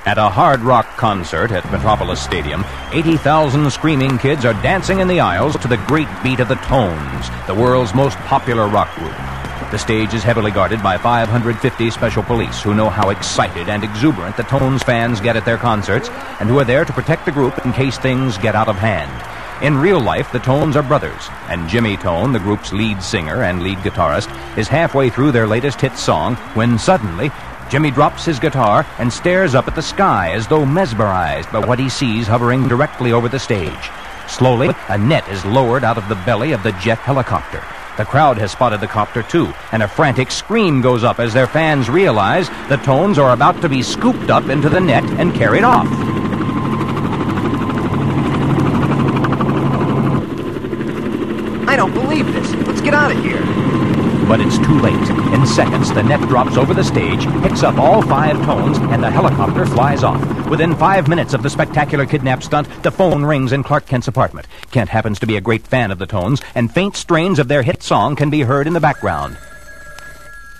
At a hard rock concert at Metropolis Stadium, 80,000 screaming kids are dancing in the aisles to the great beat of the Tones, the world's most popular rock group. The stage is heavily guarded by 550 special police who know how excited and exuberant the Tones fans get at their concerts and who are there to protect the group in case things get out of hand. In real life, the Tones are brothers, and Jimmy Tone, the group's lead singer and lead guitarist, is halfway through their latest hit song when suddenly Jimmy drops his guitar and stares up at the sky as though mesmerized by what he sees hovering directly over the stage. Slowly, a net is lowered out of the belly of the jet helicopter. The crowd has spotted the copter too, and a frantic scream goes up as their fans realize the Tones are about to be scooped up into the net and carried off. I don't believe this. Let's get out of here. But it's too late. In seconds, the net drops over the stage, picks up all 5 Tones, and the helicopter flies off. Within 5 minutes of the spectacular kidnap stunt, the phone rings in Clark Kent's apartment. Kent happens to be a great fan of the Tones, and faint strains of their hit song can be heard in the background.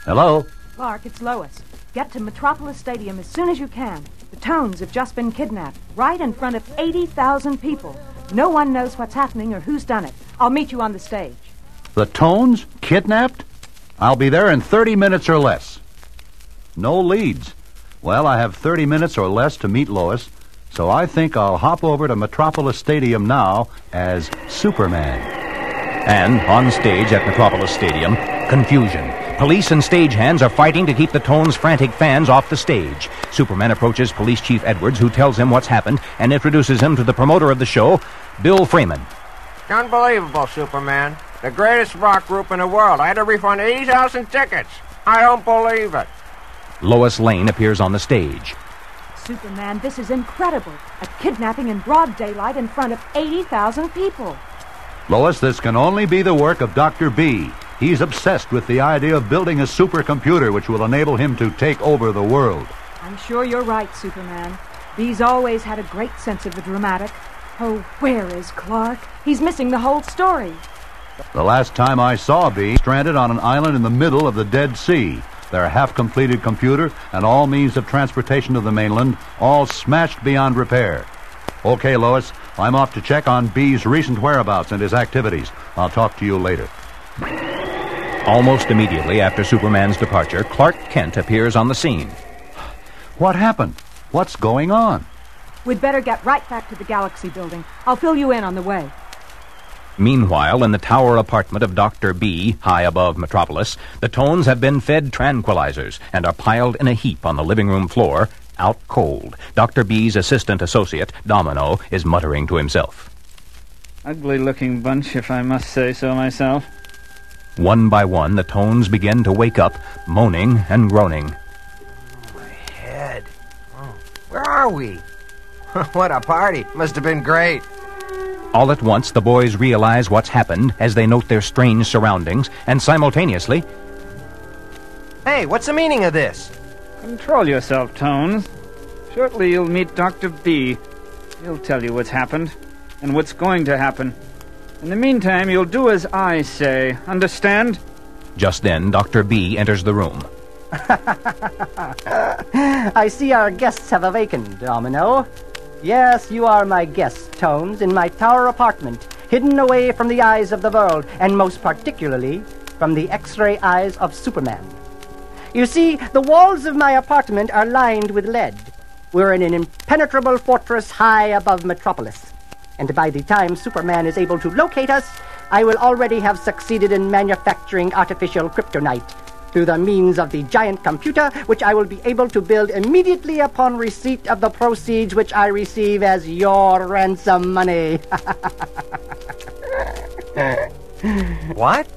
Hello? Clark, it's Lois. Get to Metropolis Stadium as soon as you can. The Tones have just been kidnapped, right in front of 80,000 people. No one knows what's happening or who's done it. I'll meet you on the stage. The Tones? Kidnapped? I'll be there in 30 minutes or less. No leads. Well, I have 30 minutes or less to meet Lois, so I think I'll hop over to Metropolis Stadium now as Superman. And on stage at Metropolis Stadium, confusion. Police and stagehands are fighting to keep the Tones' frantic fans off the stage. Superman approaches Police Chief Edwards, who tells him what's happened and introduces him to the promoter of the show, Bill Freeman. Unbelievable, Superman. The greatest rock group in the world. I had to refund 80,000 tickets. I don't believe it. Lois Lane appears on the stage. Superman, this is incredible. A kidnapping in broad daylight in front of 80,000 people. Lois, this can only be the work of Dr. B. He's obsessed with the idea of building a supercomputer which will enable him to take over the world. I'm sure you're right, Superman. B's always had a great sense of the dramatic. Oh, where is Clark? He's missing the whole story. The last time I saw B, stranded on an island in the middle of the Dead Sea. Their half-completed computer and all means of transportation to the mainland, all smashed beyond repair. Okay, Lois, I'm off to check on B's recent whereabouts and his activities. I'll talk to you later. Almost immediately after Superman's departure, Clark Kent appears on the scene. What happened? What's going on? We'd better get right back to the Galaxy building. I'll fill you in on the way. Meanwhile, in the tower apartment of Dr. B, high above Metropolis, the Tones have been fed tranquilizers and are piled in a heap on the living room floor, out cold. Dr. B's assistant associate, Domino, is muttering to himself. Ugly-looking bunch, if I must say so myself. One by one, the Tones begin to wake up, moaning and groaning. My head. Oh, where are we? What a party. Must have been great. All at once, the boys realize what's happened as they note their strange surroundings, and simultaneously... Hey, what's the meaning of this? Control yourself, Tones. Shortly you'll meet Dr. B. He'll tell you what's happened, and what's going to happen. In the meantime, you'll do as I say. Understand? Just then, Dr. B enters the room. I see our guests have awakened, Domino. Yes, you are my guest, Tones, in my tower apartment, hidden away from the eyes of the world, and most particularly from the X-ray eyes of Superman. You see, the walls of my apartment are lined with lead. We're in an impenetrable fortress high above Metropolis. And by the time Superman is able to locate us, I will already have succeeded in manufacturing artificial kryptonite through the means of the giant computer, which I will be able to build immediately upon receipt of the proceeds which I receive as your ransom money. What?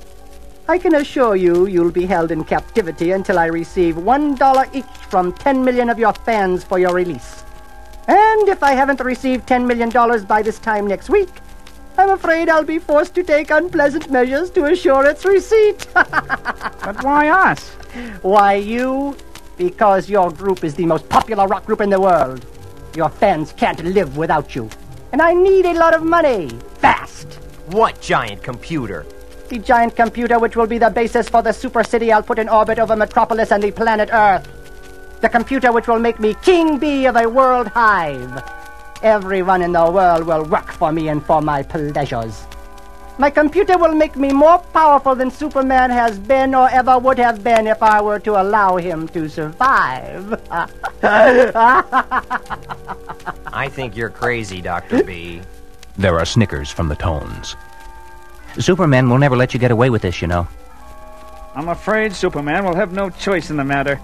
I can assure you you'll be held in captivity until I receive $1 each from 10 million of your fans for your release. And if I haven't received $10 million by this time next week, I'm afraid I'll be forced to take unpleasant measures to assure its receipt. But why us? Why you? Because your group is the most popular rock group in the world. Your fans can't live without you. And I need a lot of money. Fast. What giant computer? The giant computer which will be the basis for the super city I'll put in orbit over Metropolis and the planet Earth. The computer which will make me king bee of a world hive. Everyone in the world will work for me and for my pleasures. My computer will make me more powerful than Superman has been or ever would have been if I were to allow him to survive. I think you're crazy, Dr. B. There are snickers from the Tones. Superman will never let you get away with this, you know. I'm afraid Superman will have no choice in the matter.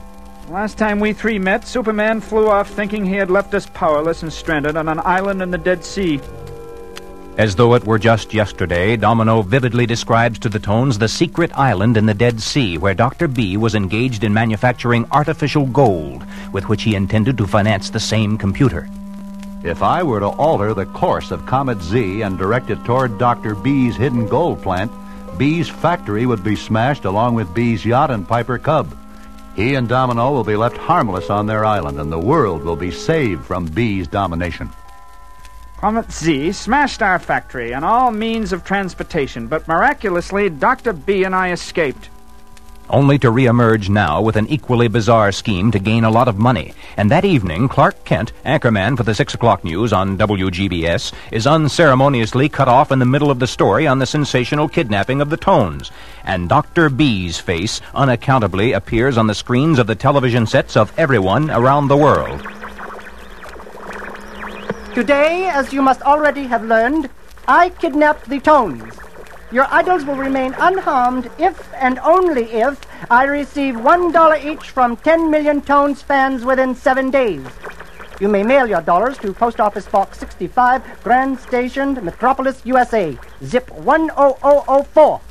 Last time we three met, Superman flew off thinking he had left us powerless and stranded on an island in the Dead Sea. As though it were just yesterday, Domino vividly describes to the Tones the secret island in the Dead Sea where Dr. B was engaged in manufacturing artificial gold, with which he intended to finance the same computer. If I were to alter the course of Comet Z and direct it toward Dr. B's hidden gold plant, B's factory would be smashed along with B's yacht and Piper Cub. He and Domino will be left harmless on their island, and the world will be saved from B's domination. Comet Z smashed our factory and all means of transportation, but miraculously, Dr. B and I escaped. Only to reemerge now with an equally bizarre scheme to gain a lot of money. And that evening, Clark Kent, anchorman for the 6 o'clock news on WGBS, is unceremoniously cut off in the middle of the story on the sensational kidnapping of the Tones. And Dr. B's face unaccountably appears on the screens of the television sets of everyone around the world. Today, as you must already have learned, I kidnapped the Tones. Your idols will remain unharmed if and only if I receive $1 each from 10 million Tones fans within 7 days. You may mail your dollars to Post Office Box 65, Grand Station, Metropolis, USA, zip 10004.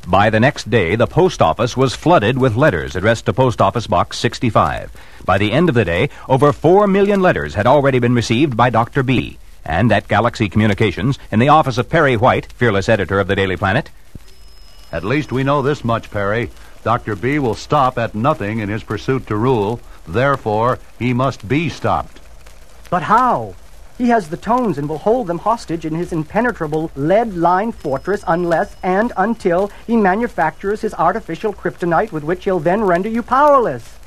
By the next day, the post office was flooded with letters addressed to Post Office Box 65. By the end of the day, over 4 million letters had already been received by Dr. B. And at Galaxy Communications, in the office of Perry White, fearless editor of the Daily Planet. At least we know this much, Perry. Dr. B will stop at nothing in his pursuit to rule. Therefore, he must be stopped. But how? He has the Tones and will hold them hostage in his impenetrable lead-lined fortress unless and until he manufactures his artificial kryptonite with which he'll then render you powerless.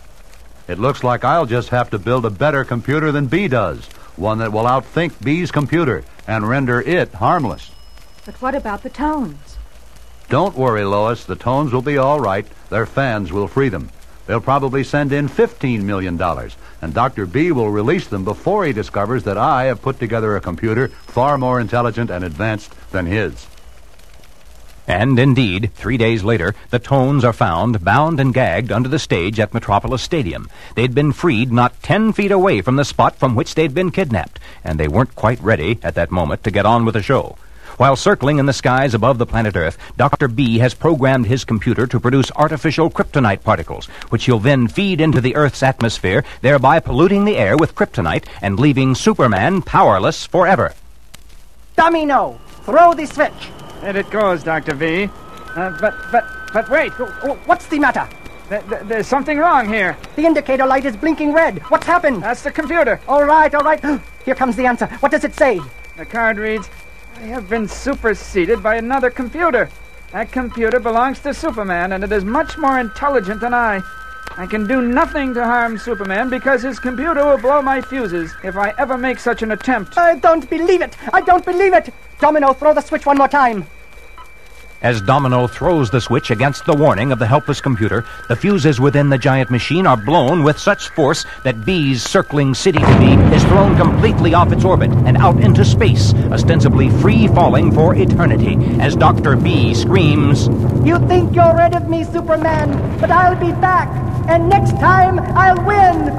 It looks like I'll just have to build a better computer than B does, one that will outthink B's computer and render it harmless. But what about the Tones? Don't worry, Lois. The Tones will be all right. Their fans will free them. They'll probably send in $15 million, and Dr. B will release them before he discovers that I have put together a computer far more intelligent and advanced than his. And indeed, 3 days later, the Tones are found bound and gagged under the stage at Metropolis Stadium. They'd been freed not 10 feet away from the spot from which they'd been kidnapped, and they weren't quite ready at that moment to get on with the show. While circling in the skies above the planet Earth, Dr. B has programmed his computer to produce artificial kryptonite particles, which he'll then feed into the Earth's atmosphere, thereby polluting the air with kryptonite and leaving Superman powerless forever. Domino, throw the switch. There it goes, Dr. V. But wait. What's the matter? There's something wrong here. The indicator light is blinking red. What's happened? That's the computer. All right. Here comes the answer. What does it say? The card reads, I have been superseded by another computer. That computer belongs to Superman, and it is much more intelligent than I. I can do nothing to harm Superman because his computer will blow my fuses if I ever make such an attempt. I don't believe it. Domino, throw the switch one more time. As Domino throws the switch against the warning of the helpless computer, the fuses within the giant machine are blown with such force that B's circling city-to-be is thrown completely off its orbit and out into space, ostensibly free-falling for eternity, as Dr. B screams, You think you're rid of me, Superman, but I'll be back, and next time I'll win.